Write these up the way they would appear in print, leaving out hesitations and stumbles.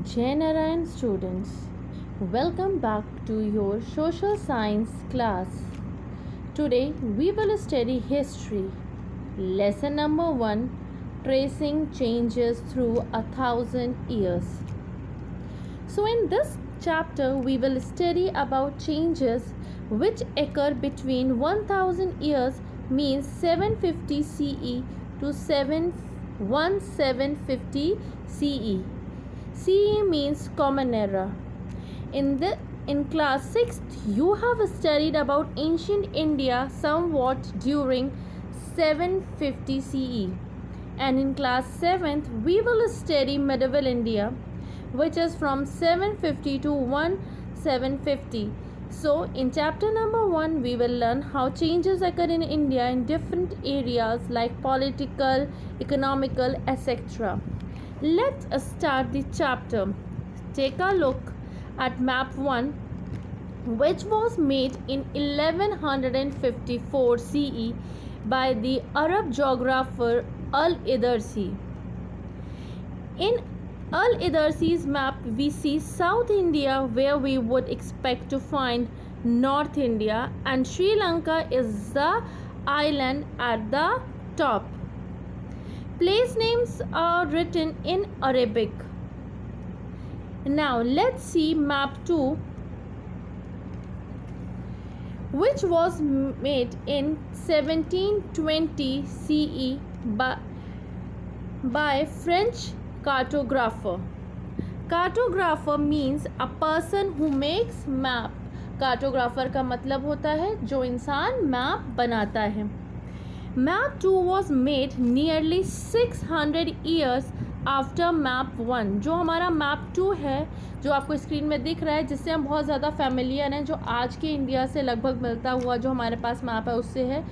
Jai Narayan students, welcome back to your social science class. Today we will study history. Lesson number 1, tracing changes through 1,000 years. So in this chapter we will study about changes which occur between 1000 years means 750 CE to 1750 CE. CE means Common Era. In class 6th, you have studied about ancient India somewhat during 750 CE. And in class 7th, we will study medieval India, which is from 750 to 1750. So, in chapter number 1, we will learn how changes occur in India in different areas like political, economical, etc. Let's start the chapter. Take a look at map 1, which was made in 1154 CE by the Arab geographer Al-Idarsi. In Al-Idarsi's map, we see South India where we would expect to find North India, and Sri Lanka is the island at the top. Place names are written in Arabic. Now let's see map 2, which was made in 1720 CE by French cartographer. Cartographer means a person who makes map. Cartographer का मतलब होता है जो इंसान map बनाता है. Map 2 was made nearly 600 years after map 1. जो हमारा map 2 है, जो आपको स्क्रीन में दिख रहा है, जिससे हम बहुत ज़्यादा फेमिलियर हैं, जो आज के इंडिया से लगभग मिलता हुआ जो हमारे पास मैप है उससे है.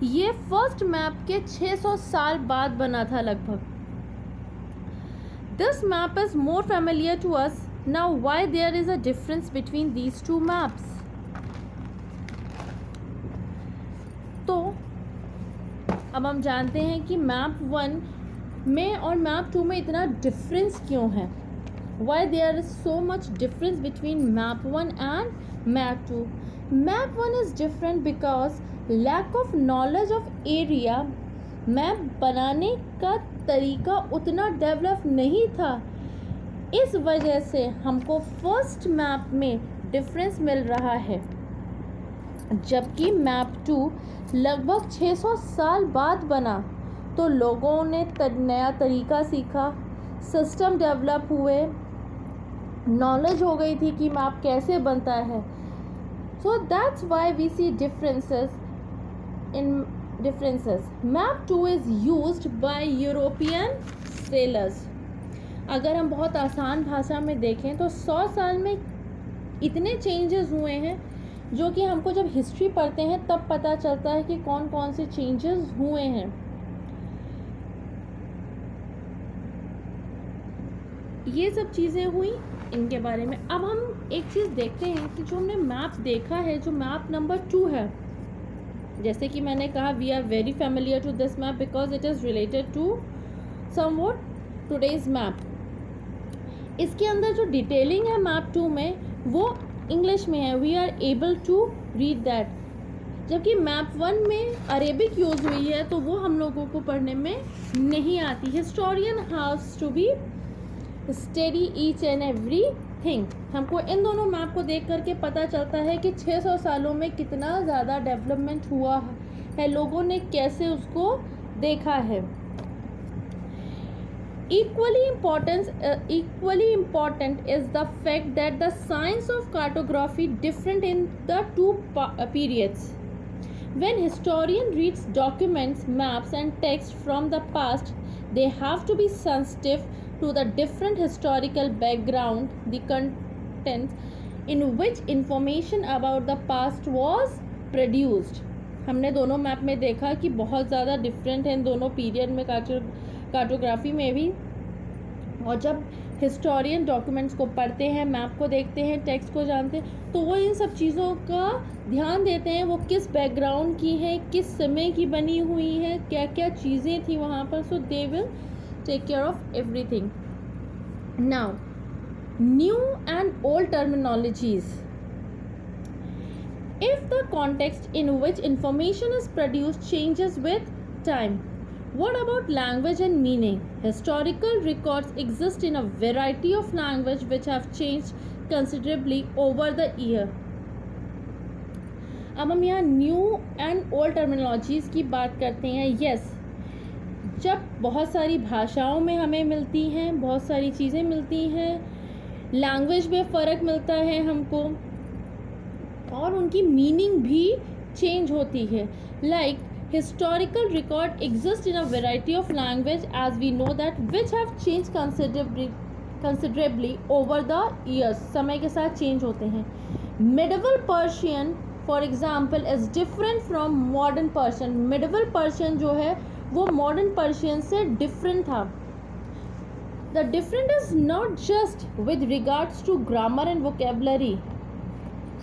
ये फर्स्ट मैप के 600 साल बाद बना था लगभग. This map is more familiar to us. Now why there is a difference between these two maps? तो अब हम जानते हैं कि मैप 1 में और मैप 2 में इतना डिफरेंस क्यों है. Why there is so much difference between map 1 and map 2? Map 1 is different because lack of knowledge of area. Map बनाने का तरीका उतना डेवलप नहीं था, इस वजह से हमको फर्स्ट मैप में डिफरेंस मिल रहा है, जबकि मैप 2 लगभग 600 साल बाद बना तो लोगों ने नया तरीका सीखा, सिस्टम डेवलप हुए, नॉलेज हो गई थी कि मैप कैसे बनता है. So that's why we see differences. Map 2 is used by European sailors. अगर हम बहुत आसान भाषा में देखें तो 100 साल में इतने चेंजेस हुए हैं जो कि हमको जब हिस्ट्री पढ़ते हैं तब पता चलता है कि कौन कौन से चेंजेस हुए हैं. ये सब चीज़ें हुई इनके बारे में. अब हम एक चीज़ देखते हैं कि जो हमने मैप देखा है, जो मैप नंबर 2 है, जैसे कि मैंने कहा we are very familiar to this map because it is related to somewhat today's map. इसके अंदर जो डिटेलिंग है मैप 2 में वो इंग्लिश में है. We are able to read that. जबकि मैप 1 में अरेबिक यूज़ हुई है तो वो हम लोगों को पढ़ने में नहीं आती. Historian has to be study each and every thing. हमको इन दोनों मैप को देख करके पता चलता है कि 600 सालों में कितना ज़्यादा डेवलपमेंट हुआ है, लोगों ने कैसे उसको देखा है. Equally important is the fact that the science of cartography different in the two periods. When historian reads documents, maps and text from the past, they have to be sensitive to the different historical background, the content in which information about the past was produced. हमने दोनों map में देखा कि बहुत ज़्यादा different है इन दोनों period में कार्टोग्राफी में भी. और जब हिस्टोरियन डॉक्यूमेंट्स को पढ़ते हैं, मैप को देखते हैं, टेक्स्ट को जानते हैं, तो वो इन सब चीज़ों का ध्यान देते हैं वो किस बैकग्राउंड की हैं, किस समय की बनी हुई हैं, क्या क्या चीज़ें थी वहाँ पर. So they will take care of everything. Now new and old terminologies. If the context in which information is produced changes with time, what about language and meaning? Historical records exist in a variety of language which have changed considerably over the year. अब हम यहाँ new and old terminologies की बात करते हैं. Yes, जब बहुत सारी भाषाओं में हमें मिलती हैं, बहुत सारी चीज़ें मिलती हैं, लैंग्वेज में फ़र्क मिलता है हमको, और उनकी मीनिंग भी चेंज होती है. Like historical record exist in a variety of language as we know that which have changed considerably over the years. समय के साथ चेंज होते हैं. medieval Persian for example is different from modern Persian. medieval Persian जो है वो modern Persian से different था. the difference is not just with regards to grammar and vocabulary.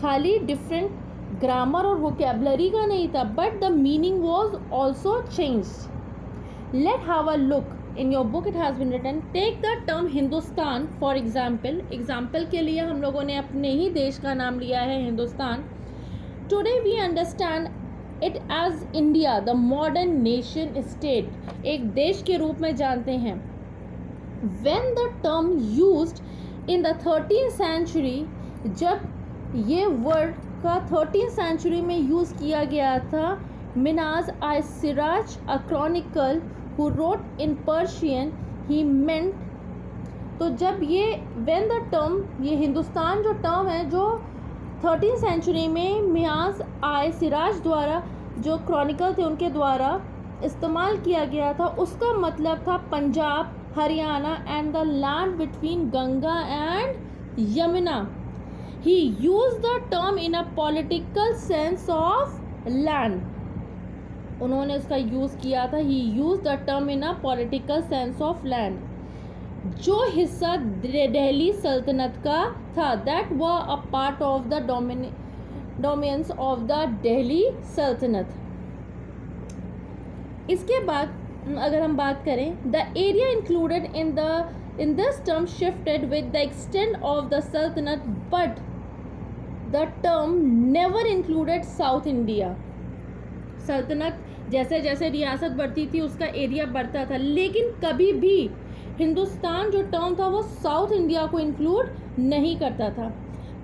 खाली different ग्रामर और वोकेबलरी का नहीं था, but the meaning was also changed. Let have a look in your book. It has been written. Take the term Hindustan for example के लिए हम लोगों ने अपने ही देश का नाम लिया है Hindustan. Today we understand it as India, the modern nation state. एक देश के रूप में जानते हैं. When the term used in the 13th century, जब ये वर्ड का 13th century में यूज़ किया गया था, Minhaj i Siraj a chronicle who wrote in Persian he meant. तो जब ये व्हेन द टर्म, ये हिंदुस्तान जो टर्म है जो 13th century में मियाज आई सिराज द्वारा, जो क्रॉनिकल थे उनके द्वारा इस्तेमाल किया गया था, उसका मतलब था Punjab, Haryana and the land between Ganga and Yamuna. He used the term in a political sense of land. उन्होंने उसका यूज़ किया था. He used the term in a political sense of land. जो हिस्सा दिल्ली सल्तनत का था, that was a part of the dominions of the Delhi सल्तनत. इसके बाद अगर हम बात करें, the area included in this term shifted with the extent of the sultanate, but the term never included South India. सल्तनत जैसे जैसे रियासत बढ़ती थी उसका एरिया बढ़ता था, लेकिन कभी भी हिंदुस्तान जो टर्म था वो साउथ इंडिया को इंक्लूड नहीं करता था.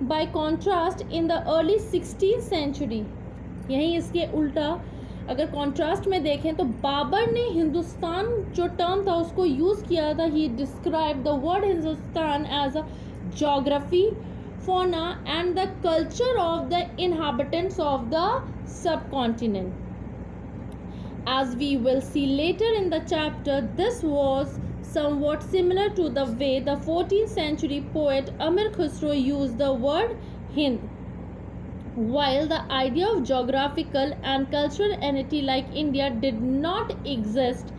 Bye contrast in the early 16th century, यहीं इसके उल्टा अगर कॉन्ट्रास्ट में देखें तो बाबर ने हिंदुस्तान जो टर्म था उसको यूज़ किया था. He describe the word Hindustan as a geography, fauna and the culture of the inhabitants of the subcontinent. As we will see later in the chapter, this was somewhat similar to the way the 14th century poet Amir Khusro used the word Hind. While the idea of geographical and cultural entity like India did not exist,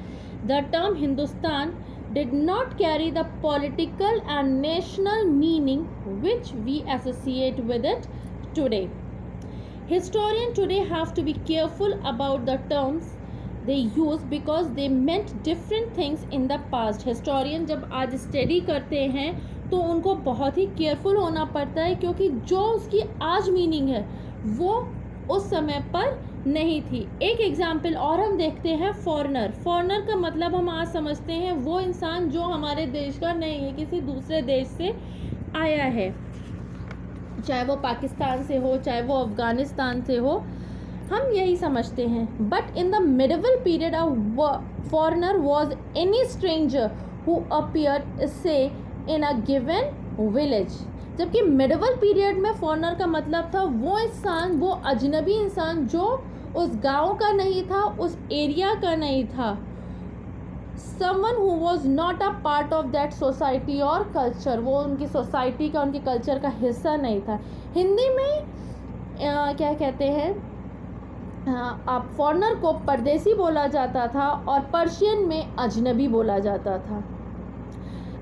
the term Hindustan did not carry the political and national meaning which we associate with it today. Historians today have to be careful about the terms they use because they meant different things in the past. Historian जब आज study करते हैं तो उनको बहुत ही careful होना पड़ता है, क्योंकि जो उसकी आज मीनिंग है वो उस समय पर नहीं थी. एक एग्जाम्पल और हम देखते हैं, फॉरेनर. फॉरेनर का मतलब हम आज समझते हैं वो इंसान जो हमारे देश का नहीं है, किसी दूसरे देश से आया है, चाहे वो पाकिस्तान से हो, चाहे वो अफ़गानिस्तान से हो, हम यही समझते हैं. But in the medieval period a foreigner was any stranger who appeared से इन अ गिवन विलेज. जबकि मिडिवल पीरियड में फॉरेनर का मतलब था वो इंसान, वो अजनबी इंसान जो उस गांव का नहीं था, उस एरिया का नहीं था. Someone who was not a part of that society और कल्चर, वो उनकी सोसाइटी का, उनके कल्चर का हिस्सा नहीं था. हिंदी में क्या कहते हैं, आप फॉरेनर को परदेसी बोला जाता था और पर्शियन में अजनबी बोला जाता था.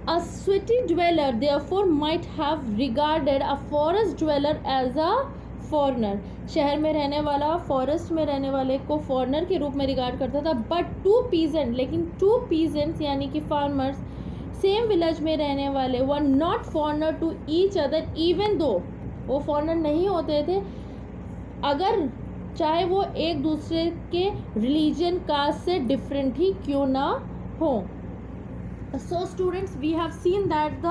A city dweller therefore might have regarded a forest dweller as a foreigner. शहर में रहने वाला फॉरेस्ट में रहने वाले को फॉरेनर के रूप में रिगार्ड करता था. बट टू पीजेंट, लेकिन टू पीजेंट्स यानी कि फार्मर्स सेम विलेज में रहने वाले were not foreigner to each other even though वो फॉरनर नहीं होते थे, अगर चाहे वो एक दूसरे के रिलीजन कास्ट से डिफरेंट ही क्यों ना हो. So students, we have seen that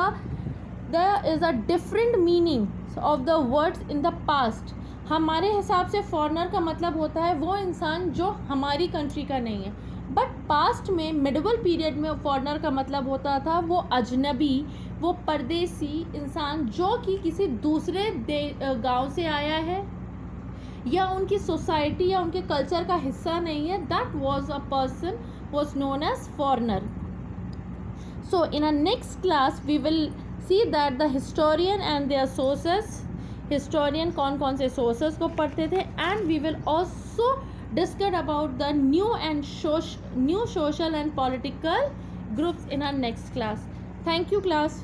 there is a different meaning of the words in the past. हमारे हिसाब से फॉरनर का मतलब होता है वो इंसान जो हमारी कंट्री का नहीं है, बट पास्ट में मिडिवल पीरियड में फॉरनर का मतलब होता था वो अजनबी, वो परदेसी इंसान जो कि किसी दूसरे गांव से आया है या उनकी सोसाइटी या उनके कल्चर का हिस्सा नहीं है. That was a person was known as foreigner. So in our next class we will see that the historian and their sources, historian कौन से sources को पढ़ते थे, and we will also discuss about the new social and political groups in our next class. Thank you class.